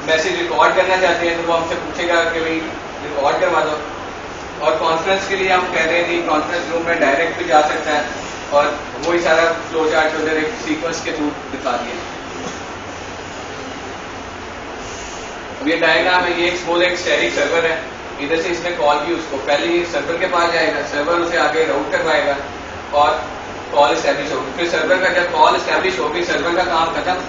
Message record کرنا چاہتے ہیں تو وہ ہم سے پوچھے گا کہ بھائی ریکارڈ کروا دو. اور کانفرنس کے لیے ہم کہہ رہے ہیں کہ کانفرنس روم میں ڈائریکٹ بھی جا سکتا ہے اور وہی سارا فلو چارٹ ادھر ایک سیکوینس کے تھرو دکھا دیا. اب یہ ڈائیگرام ہے, یہ ایک اسٹیٹک سرور ہے, ادھر سے اس نے کال کی اس کو, پہلے یہ سرور کے پاس جائے گا, سرور اسے آگے راؤٹ کروائے گا اور کال اسٹیبلش ہوگی. پھر سرور کا جب کال اسٹیبلش ہوگی سرور کا کام ختم,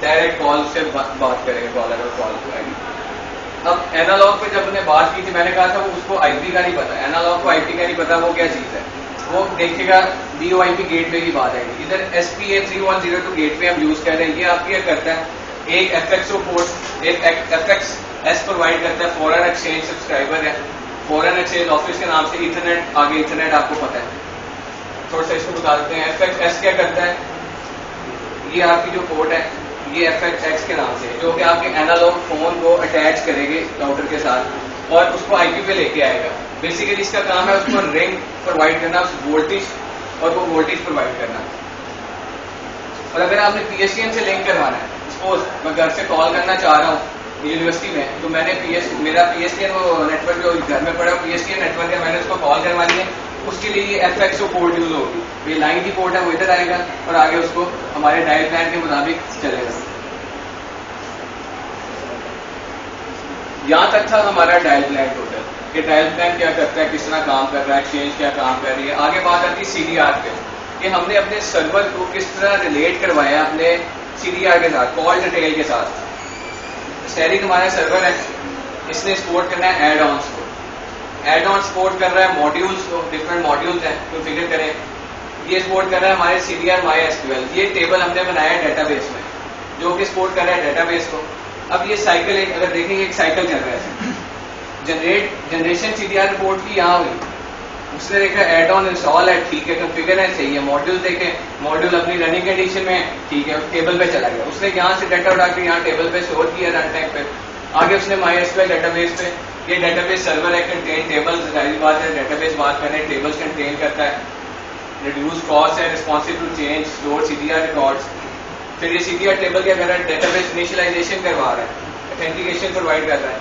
ڈائریکٹ کال سے بات کرے گا کالر اور کال کو آئے گی. اب اینالاگ پہ جب ہم نے بات کی تھی میں نے کہا تھا اس کو آئی پی کا نہیں پتا, اینالاگ کو آئی پی کا نہیں پتا وہ کیا چیز ہے, وہ دیکھے گا ڈی او آئی پی گیٹ وے کی بات آئے گی. ادھر ایس پی اے 3102 گیٹ وے ہم یوز کر رہے ہیں, یہ آپ کیا کرتا ہے, ایک ایف ایکس او پورٹ, ایک ایف ایکس ایس پرووائڈ کرتا ہے, فورن ایکسچینج سبسکرائبر ہے, فورن ایکسچینج آفس کے نام سے, ایتھرنیٹ آگے ایتھرنیٹ آپ کو پتا ہے, تھوڑا سا اس کو بتا دیتے ہیں. ایف ایکس ایس کیا کرتا ہے, یہ آپ کی جو پورٹ ہے یہ ایف ایکس ایکس کے نام سے جو کہ آپ کے اینالاگ فون کو اٹیچ کرے گی راؤٹر کے ساتھ اور اس کو آئی پی پہ لے کے آئے گا. بیسیکلی اس کا کام ہے اس کو رنگ پرووائڈ کرنا, اس وولٹیج اور وہ وولٹیج پرووائڈ کرنا. اور اگر آپ نے پی ایس ٹی این سے لنک کروانا ہے, سپوز میں گھر سے کال کرنا چاہ رہا ہوں یونیورسٹی میں, تو میں نے میرا پی ایس ٹی این وہ نیٹ ورک جو گھر میں پڑا P S T N network ہے, میں نے اس کو کال کروانی ہے, اس کے لیے یہ ایف ایکس او پورٹ یوز ہوگی. یہ لائن کی پورٹ ہے وہ ادھر آئے گا اور آگے اس کو ہمارے ڈائل پلان کے مطابق چلے گا. یہاں تک تھا ہمارا ڈائل پلان ٹوٹل, کہ ڈائل پلان کیا کرتا ہے, کس طرح کام کر رہا ہے, ایکسچینج کیا کام کر رہی ہے. آگے بات آتی ہے سی ڈی آر پہ, کہ ہم نے اپنے سرور کو کس طرح ریلیٹ کروایا اپنے سی ڈی آر کے ساتھ, کال ڈیٹیل کے ساتھ. اسٹیرک ہمارا سرور ہے, اس نے سپورٹ کرنا ہے ایڈ آنس کو, ایڈ آن سپورٹ کر رہا ہے ماڈیولس کو, ڈفرنٹ ماڈیولس ہیں کنفیگر کریں. یہ سپورٹ کر رہا ہے ہمارے C D R my S Q L, یہ ٹیبل ہم نے بنایا ہے ڈیٹا بیس میں جو کہ سپورٹ کر رہا ہے ڈیٹا بیس کو. اب یہ سائیکل ایک اگر دیکھیں گے ایک سائیکل چل رہا ہے, generation C D R report کی یہاں ہوئی, اس نے دیکھا ایڈ آن انسٹال ہے, ٹھیک ہے, کنفیگر ہے, صحیح ہے. ماڈیول دیکھیں, ماڈیول اپنی رننگ کنڈیشن میں ہے, ٹھیک ہے, ٹیبل پہ چلا گیا. اس نے یہاں سے ڈیٹا اٹھا کے یہاں ٹیبل پہ اسٹور کیا رن ٹائم پہ. آگے اس نے مائی S Q L database پہ, یہ ڈیٹا بیس سرور ہے, کنٹین ٹیبل, ظاہر بات ہے ڈیٹا بیس بات کریں ٹیبلز کنٹین کرتا ہے, ریڈیوس کاسٹ ہے, responsive to change, store C D R records. پھر یہ سی ڈی آر ٹیبل کیا کر رہا ہے, ڈیٹا بیس انیشلائزیشن کروا رہا ہے, اتھینٹیکیشن پرووائڈ کر رہا ہے.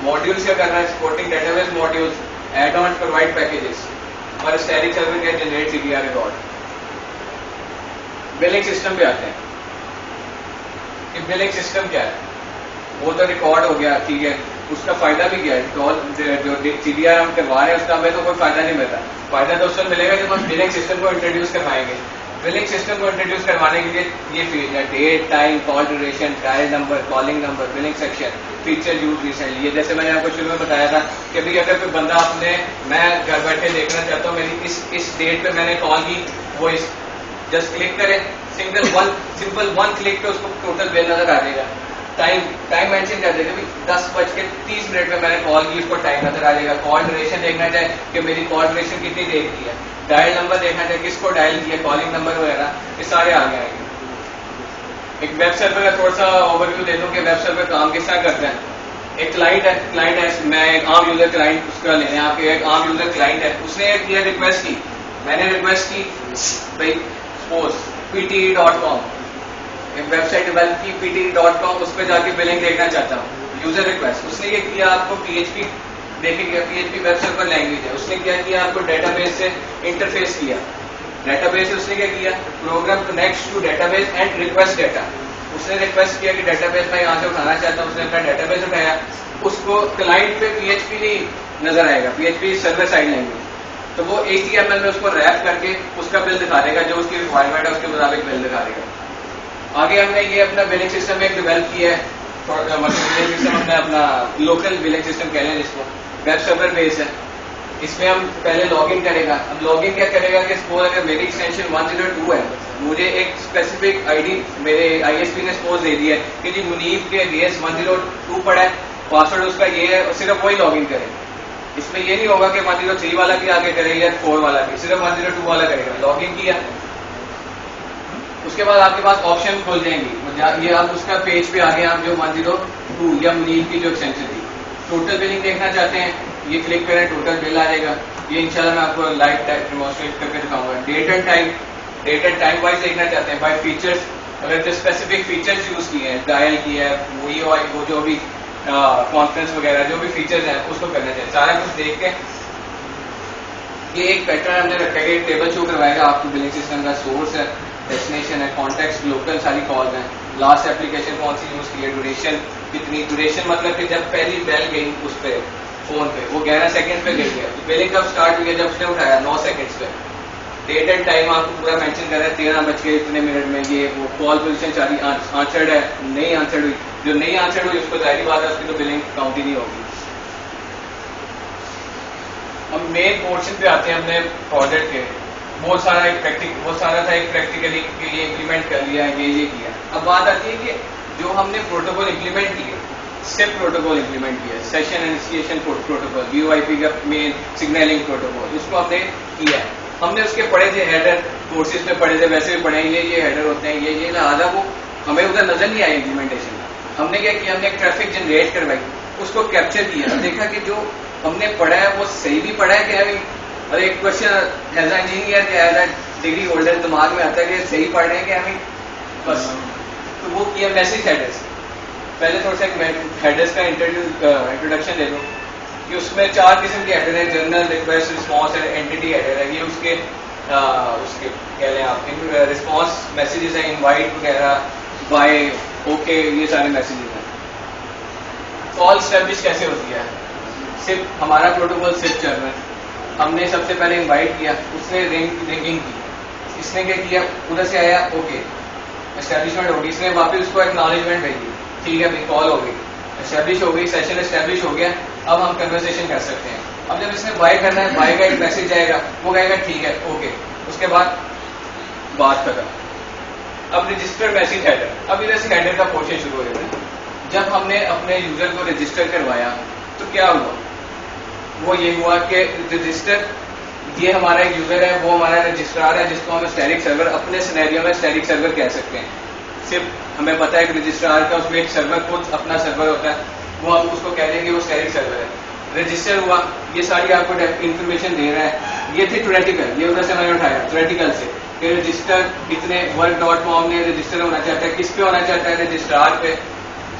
ماڈیولس کیا کر رہا ہے, supporting database modules, add on provide packages, اور اسٹیرک سرور کیا generate C D R record. Billing system پہ آتے ہیں کہ بلنگ سسٹم کیا ہے. وہ تو ریکارڈ ہو گیا, ٹھیک ہے, اس کا فائدہ بھی کیا ہے, جو سی ڈی آر ہم کروا رہے ہیں اس کا ہمیں تو کوئی فائدہ نہیں ملتا. فائدہ تو اس وقت ملے گا جب ہم بلنگ سسٹم کو انٹروڈیوس کروائیں گے. بلنگ سسٹم کو انٹروڈیوس کروانے کے لیے یہ فیلڈ ہے, date, time, call duration, dial number, calling number, billing section, feature use recently. یہ جیسے میں نے آپ کو شروع میں بتایا تھا کہ بھائی اگر کوئی بندہ اپنے, میں گھر بیٹھے دیکھنا چاہتا ہوں میری اس ڈیٹ پہ میں نے کال کی, وہ جسٹ کلک کرے, سمپل ون کلک پہ اس کو ٹوٹل بل نظر آ جائے گا. ٹائم مینشن کر دے گا, 10:30 پہ میں نے کال کی, اس کو ٹائم نظر آ جائے گا. کال ڈیوریشن دیکھنا چاہے کہ میری کال ڈیوریشن کتنی دیر کی ہے, ڈائل نمبر دیکھنا چاہے کس کو ڈائل کیا, کالنگ نمبر وغیرہ, یہ سارے آگے آئیں گے. ایک ویب سرور کا تھوڑا سا اوور ویو دے دوں کہ ویب سرور کام کس طرح کرتا ہے. ایک کلائنٹ ہے, میں ایک عام یوزر کلائنٹ اس کا لینے, آپ کے ایک عام یوزر کلائنٹ ہے, اس نے کیا ریکویسٹ کی, میں نے ریکویسٹ کی بھائی سپوز PTE.com, ایک ویب سائٹ ڈیولپ کی PTE.com, اس پہ جا کے بلنگ دیکھنا چاہتا ہوں, یوزر ریکویسٹ. اس نے یہ کیا, آپ کو PHP دیکھیں گے, PHP ویب سرور لینگویج ہے, اس نے کیا کیا, آپ کو ڈیٹا بیس سے انٹرفیس کیا. ڈیٹا بیس سے اس نے کیا کیا, program connect to database and request data. اس نے ریکویسٹ کیا کہ ڈیٹا بیس میں یہاں سے اٹھانا چاہتا ہوں, اس نے اپنا ڈیٹا بیس اٹھایا, اس کو کلائنٹ پہ PHP نہیں نظر آئے گا, PHP سرور سائڈ لینگویج, تو وہ HTML میں اس کو ریپ کر کے اس کا بل دکھا دے گا, جو اس کی ریکوائرمنٹ ہے اس کے مطابق بل دکھا دے گا. آگے ہم نے یہ اپنا بلنگ سسٹم ایک ڈیولپ کیا ہے, بلنگ سسٹم ہم نے اپنا لوکل بلنگ سسٹم کہہ لیں جس کو, ویب سرور بیس ہے. اس میں ہم پہلے لاگ ان کرے گا. اب لاگ ان کیا کرے گا کہ سپوز اگر میری ایکسٹینشن 102 ہے, مجھے ایک اسپیسیفک آئی ڈی میرے آئی ایس پی نے سپوز دے دیا ہے کہ جی منیب کے DS 102 پڑا ہے, پاسورڈ اس کا یہ ہے, اور صرف وہی لاگ ان کرے. اس میں یہ نہیں ہوگا کہ 103 والا بھی آگے کرے یا 4 والا بھی, صرف 102 والا کرے گا. لاگ ان کیا, اس کے بعد آپ کے پاس آپشن کھول جائیں گی, یہ آپ اس کا پیج پہ آگے آپ جو 102 یا منیب کی جو ایکسٹینشن تھی, ٹوٹل بلنگ دیکھنا چاہتے ہیں, یہ کلک کریں, ٹوٹل بل آ جائے گا. یہ انشاءاللہ میں آپ کو لائیو ڈیمونسٹریٹ کر کے دکھاؤں گا. ڈیٹ اینڈ ٹائم وائز دیکھنا چاہتے ہیں, بائی فیچرز اگر جو اسپیسیفک فیچرز یوز کیے ہیں ڈائل کیا ہے وہ جو بھی کانفرنس وغیرہ جو بھی فیچرز ہیں اس کو کرنا چاہیے. سارا کچھ دیکھ کے یہ ایک پیٹرن ہم نے رکھا ہے, ٹیبل شو کروائے گا آپ کو بلنگ سسٹم کا. سورس ہے, ڈیسٹینیشن ہے, کانٹیکٹ لوکل ساری کالز ہیں, لاسٹ اپلیکیشن کون سی یوز کی ہے, ڈوریشن کتنی, ڈوریشن مطلب کہ جب پہلی بیل گئی اس پہ فون پہ وہ 11 سیکنڈ پہ گئی ہے, بلنگ کب اسٹارٹ ہوئی ہے جب اس نے اٹھایا 9 سیکنڈ پہ. ڈیٹ اینڈ ٹائم آپ کو پورا مینشن کر رہا ہے 13 بج کے اتنے منٹ میں, یہ وہ کال پوزیشن چالی آنسرڈ ہے نہیں آنسرڈ ہوئی, جو نہیں آنسرڈ ہوئی اس کو ظاہری بات ہے اس کی تو بلنگ کاؤنٹ ہی نہیں ہوگی. ہم مین پورشن پہ آتے ہیں. ہم نے پروجیکٹ کے بہت سارا تھا ایک پریکٹیکلی کے لیے امپلیمنٹ کر لیا یہ کیا. اب بات آتی ہے کہ جو ہم نے پروٹوکول امپلیمنٹ کیے, سیپ پروٹوکول امپلیمنٹ کیا, سیشن انیشیشن پروٹوکول, وی او آئی پی کا مین سگنلنگ پروٹوکول, اس کو ہم نے کیا ہے. ہم نے اس کے پڑھے تھے ہیڈر, کورسز میں پڑھے تھے, ویسے بھی پڑھے ہیں یہ ہیڈر ہوتے ہیں یہ لہٰذا وہ ہمیں ادھر نظر نہیں آئی امپلیمنٹیشن میں. ہم نے کیا کیا, ہم نے ایک ٹریفک جنریٹ کروائی, اس کو کیپچر کیا, دیکھا کہ جو ہم نے پڑھا ہے وہ صحیح بھی پڑھا ہے کہ ابھی, اور ایک کوشچن ایز اے انجینئر کہ ایز اے ڈگری ہولڈر دماغ میں آتا ہے کہ صحیح پڑھ رہے ہیں کہ ابھی بس. تو وہ کیا میسج ہیڈرس. پہلے تھوڑا سا ہیڈرس کا انٹروڈکشن دے دوں کہ اس میں 4 قسم کے ہیڈر ہیں. جنرل, ریکویسٹ, رسپانس ہے, اینٹی ہیڈر ہے. یہ اس کے کہہ لیں آپ رسپانس میسیجز ہیں, انوائٹ وغیرہ, بائی, اوکے, یہ سارے میسیجز ہیں. کال اسٹیبلش کیسے ہوتی ہے, صرف ہمارا پروٹوکول صرف چل رہا ہے. ہم نے سب سے پہلے انوائٹ کیا, اس نے رنگنگ کی, اس نے کیا کیا ادھر سے آیا اوکے اسٹیبلشمنٹ ہوگی, اس نے واپس اس کو ایکنالجمنٹ بھیجی, ٹھیک ہے بھائی کال ہو گئی, اسٹیبلش ہو گئی, سیشن اسٹیبلش ہو گیا. اب ہم کنورسیشن کر سکتے ہیں. اب جب اس نے بائی کرنا ہے, بائی کا ایک میسج آئے گا, وہ کہے گا ٹھیک ہے اوکے, اس کے بعد بات ختم. اب رجسٹر میسج ہیڈر, اب ادھر سے ہیڈر کا پورشن شروع ہو جاتا ہے. جب ہم نے اپنے یوزر کو رجسٹر کروایا تو کیا ہوا, وہ یہ ہوا کہ رجسٹر, یہ ہمارا ایک یوزر ہے, وہ ہمارا رجسٹرار ہے جس کو ہم اسٹیرک سرور اپنے سینیریو میں اسٹیرک سرور کہہ سکتے ہیں. صرف ہمیں پتا ہے کہ رجسٹرار کا اس میں ایک سرور خود اپنا سرور ہوتا ہے, وہ ہم اس کو کہہ دیں گے وہ اسٹیرک سرور ہے. رجسٹر ہوا, یہ ساری آپ کو انفارمیشن دے رہا ہے. یہ تھی تھیوریٹیکل, یہ ادھر سے میں نے اٹھایا تھیوریٹیکل سے کہ رجسٹر اتنے ورک.com میں رجسٹر ہونا چاہتا ہے, کس پہ ہونا چاہتا ہے, رجسٹرار پہ.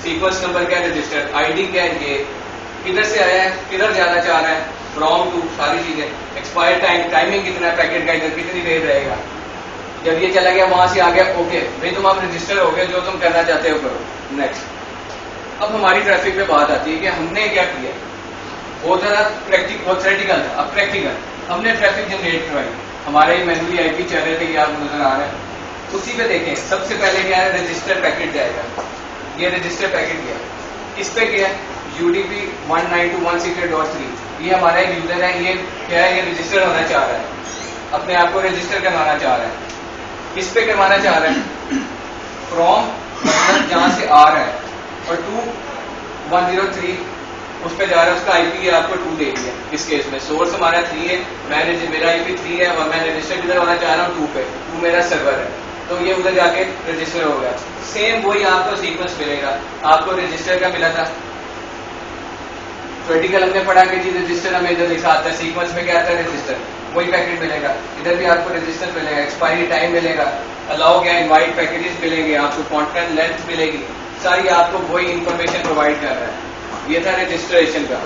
سیکوینس نمبر کیا ہے, رجسٹر آئی ڈی کیا ہے, یہ کدھر سے آیا ہے, کدھر جانا چاہ رہا ہے, فرام ٹو, ساری چیزیں. ایکسپائر ٹائم, ٹائمنگ کتنا ہے پیکٹ کا, ادھر کتنی دیر رہے گا. جب یہ چلا گیا وہاں سے آ گیا اوکے بھائی تم اب رجسٹر ہو گئے, جو تم کرنا چاہتے ہو کرو, نیکسٹ. اب ہماری ٹریفک پہ بات آتی ہے کہ ہم نے کیا کیا. وہ ذرا تھیوریٹیکل تھا, اب پریکٹیکل. ہم نے ٹریفک جنریٹ کروائی, ہمارے مینولی آئی پی چل رہے تھے کہ آپ نظر آ رہا ہے, اسی پہ دیکھیں سب سے پہلے کیا ہے, رجسٹر پیکٹ جائے گا. یہ رجسٹر پیکٹ گیا, اس پہ کیا ہے UDP 192.168.3, یہ ہمارا ایک یوزر ہے, یہ کیا ہے, یہ رجسٹر ہونا چاہ رہا ہے, اپنے آپ کو رجسٹر کروانا چاہ رہا ہے. کس پہ کروانا چاہ رہا ہے, فرام مطلب جہاں سے آ رہا ہے, اور 2.103 اس پہ جا رہا ہے, اس کا آئی پی آپ کو 2 دے دیا. اس کیس میں سورس ہمارا 3 ہے, میرا آئی پی 3 ہے, اور میں رجسٹر کدھر ہونا چاہ رہا ہوں 2 پہ, 2 میرا سرور ہے, تو یہ ادھر جا کے رجسٹر ہو گیا. سیم وہی آپ کو سیکوینس ملے گا. آپ کو رجسٹر کا ملا تھا, تھیوریٹیکل ہم نے پڑھا کہ جی رجسٹر ہمیں ادھر لکھا آتا ہے, سیکوینس میں کیا آتا ہے رجسٹر, وہی پیکٹ ملے گا. ادھر بھی آپ کو رجسٹر ملے گا, ایکسپائری ٹائم ملے گا, الاؤ گیا انوائٹ پیکیجز ملیں گے, آپ کو کانٹینٹ لینتھ ملے گی, ساری آپ کو وہی انفارمیشن پرووائڈ کر رہا ہے. یہ تھا رجسٹریشن کا.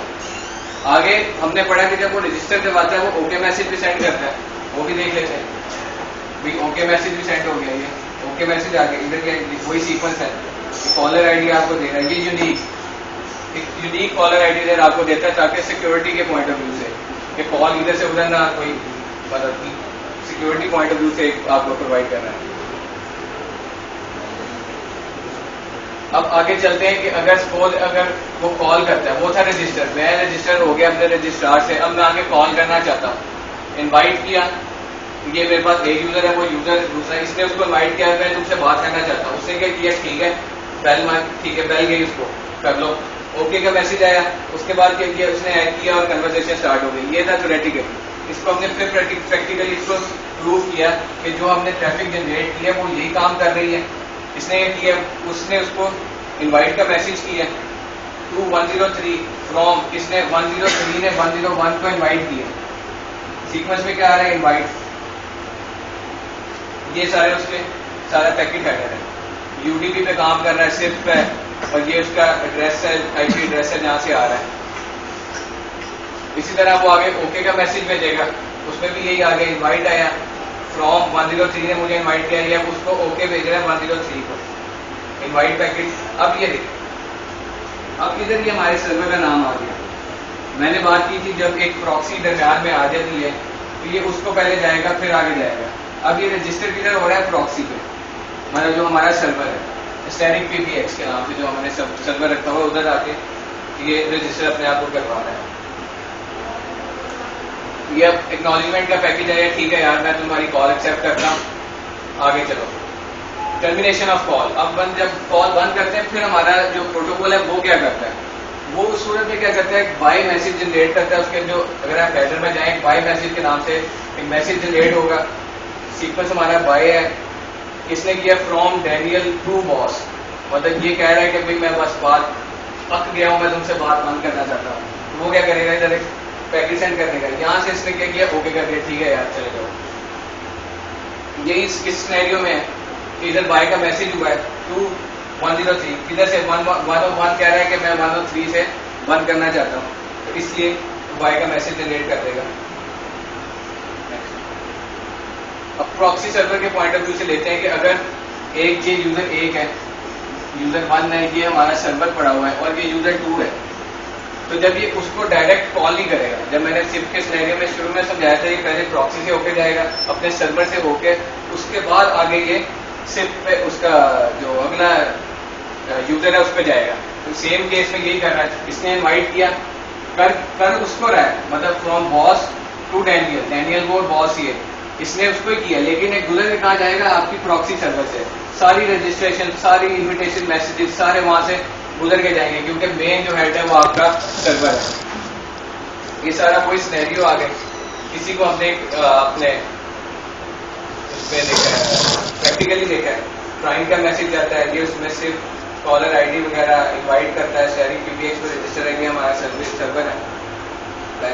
آگے ہم نے پڑھا کہ جب وہ رجسٹر کرواتا ہے وہ اوکے میسج بھی سینڈ کرتا ہے, وہ بھی دیکھ لیتے ہیں. اوکے میسج بھی سینڈ ہو گیا, یہ اوکے میسج آ گیا. ادھر کیا وہی سیکوینس ہے, کالر آئی ڈی آپ کو دے رہا ہے, یہ یونیک کالر آئی ڈی ادھر آپ کو دیتا ہے تاکہ سیکورٹی کے پوائنٹ آف ویو سے کہ کال ادھر سے ادھر نہ کوئی مطلب سیکورٹی پوائنٹ آف ویو سے آپ کو پرووائڈ کر رہا ہے. اب آگے چلتے ہیں کہ اگر وہ کال کرتا ہے, وہ تھا رجسٹر, میں رجسٹر ہو گیا اپنے رجسٹرار سے, اب میں آگے کال کرنا چاہتا ہوں. انوائٹ کیا, یہ میرے پاس ایک یوزر ہے, وہ یوزر دوسرا, اس نے اس کو انوائٹ کیا, میں تم سے بات کرنا چاہتا ہوں. اس نے کیا کیا, ٹھیک ہے بیل ٹھیک ہے, بیل گئی, اس کو کر لو, اوکے کا میسج آیا. اس کے بعد کیا کیا, اس نے ایڈ کیا اور کنورسیشن اسٹارٹ ہو گئی. یہ تھا تھیوریٹیکل. اس کو ہم نے پھر پریکٹیکلی اس کو پروو کیا کہ جو ہم نے ٹریفک جنریٹ کیا وہ یہی کام کر رہی ہے. اس نے یہ کیا, اس نے اس کو انوائٹ کا میسج کیا 2.103 فرام, اس نے 103 نے 101 کو انوائٹ کیا. سیکوینس میں کیا آ رہا ہے, انوائٹ. یہ سارے اس کے سارا پیکٹ ہیڈر ہے. UDP پہ کام کر رہا ہے صرف پہ, اور یہ اس کا ایڈریس ہے, IP ایڈریس ہے جہاں سے آ رہا ہے. اسی طرح وہ آگے اوکے کا میسج بھیجے گا, اس میں بھی یہی آگے انوائٹ آیا فرام 103 نے مجھے انوائٹ کیا, یا اس کو اوکے بھیج رہا ہے 103 کو انوائٹ پیکٹ. اب یہ دیکھیں, اب ادھر یہ ہمارے سرور کا نام آ گیا. میں نے بات کی تھی جب ایک پراکسی درمیان میں آ جاتی ہے تو یہ اس کو پہلے جائے گا پھر آگے جائے گا. اب یہ رجسٹر کدھر ہو رہا ہے پراکسی پہ, مطلب جو ہمارا سرور ہے اسٹینڈنگ PBX کے نام سے جو ہم نے سرور رکھا ہوا ہے, ادھر آ کے یہ رجسٹر اپنے آپ کو کروا رہا ہے. یہ اب ایکنالجمنٹ کا پیکج ہے, ٹھیک ہے یار میں تمہاری کال ایکسیپٹ کرتا ہوں, آگے چلو. ٹرمینیشن آف کال, اب جب کال بند کرتے ہیں پھر ہمارا جو پروٹوکول ہے وہ کیا کرتا ہے, وہ اس صورت میں کیا کرتا ہے ایک بائی میسج جنریٹ کرتا ہے. اس کے جو اگر آپ ہیڈر میں جائیں بائی میسج کے نام سے ایک میسج جنریٹ ہوگا, سیکوینس ہمارا بائی ہے, اس نے کیا فرام ڈینیل ٹو باس, مطلب یہ کہہ رہا ہے کہ بھائی میں بس بات پک گیا ہوں, میں تم سے بات بند کرنا چاہتا ہوں. وہ کیا کرے گا ادھر ایک پیکج سینڈ کرنے کا, یہاں سے اس نے کیا کیا اوکے کر دیا, ٹھیک ہے یار چلے جاؤ. یہی اس سینیریو میں ہے کہ ادھر بائی کا میسج ہوا ہے 103, ادھر سے 101 کہہ رہا ہے کہ میں 103 سے بند کرنا چاہتا ہوں, تو اس لیے بائی کا میسج جنریٹ کر دے گا. اب پراکسی سرور کے پوائنٹ آف ویو سے لیتے ہیں کہ اگر ایک یہ یوزر 1 ہے, یوزر 1 ہے, یہ ہمارا سرور پڑا ہوا ہے, اور یہ یوزر 2 ہے, تو جب یہ اس کو ڈائریکٹ کال نہیں کرے گا. جب میں نے سپ کے سینیریو میں شروع میں سمجھایا تھا کہ پہلے پراکسی سے ہو کے جائے گا, اپنے سرور سے ہو کے, اس کے بعد آگے یہ سپ پہ اس کا جو اگلا یوزر ہے اس پہ جائے گا. تو سیم کیس میں یہی کر رہا ہے, اس نے انوائٹ کیا کر اس کو رہا ہے, مطلب from boss to Daniel, Daniel کو باس ہی ہے, اس نے اس کو ہی کیا, لیکن ایک گزر کے کہاں جائے گا آپ کی پراکسی سرور سے. ساری رجسٹریشن, ساری انویٹیشن میسیجز سارے وہاں سے گزر کے جائیں گے, کیونکہ مین جو ہیڈ ہے وہ آپ کا سرور ہے. یہ سارا کوئی سینیریو آ گئے. کسی کو ہم نے اپنے اس پہ دیکھا ہے, پریکٹیکلی دیکھا ہے, ٹرائنگ کا میسج جاتا ہے, یہ اس میں صرف کالر ID وغیرہ انوائٹ کرتا ہے, شیئرنگ PBX کو رجسٹر ہے کہ ہمارا سرور ہے.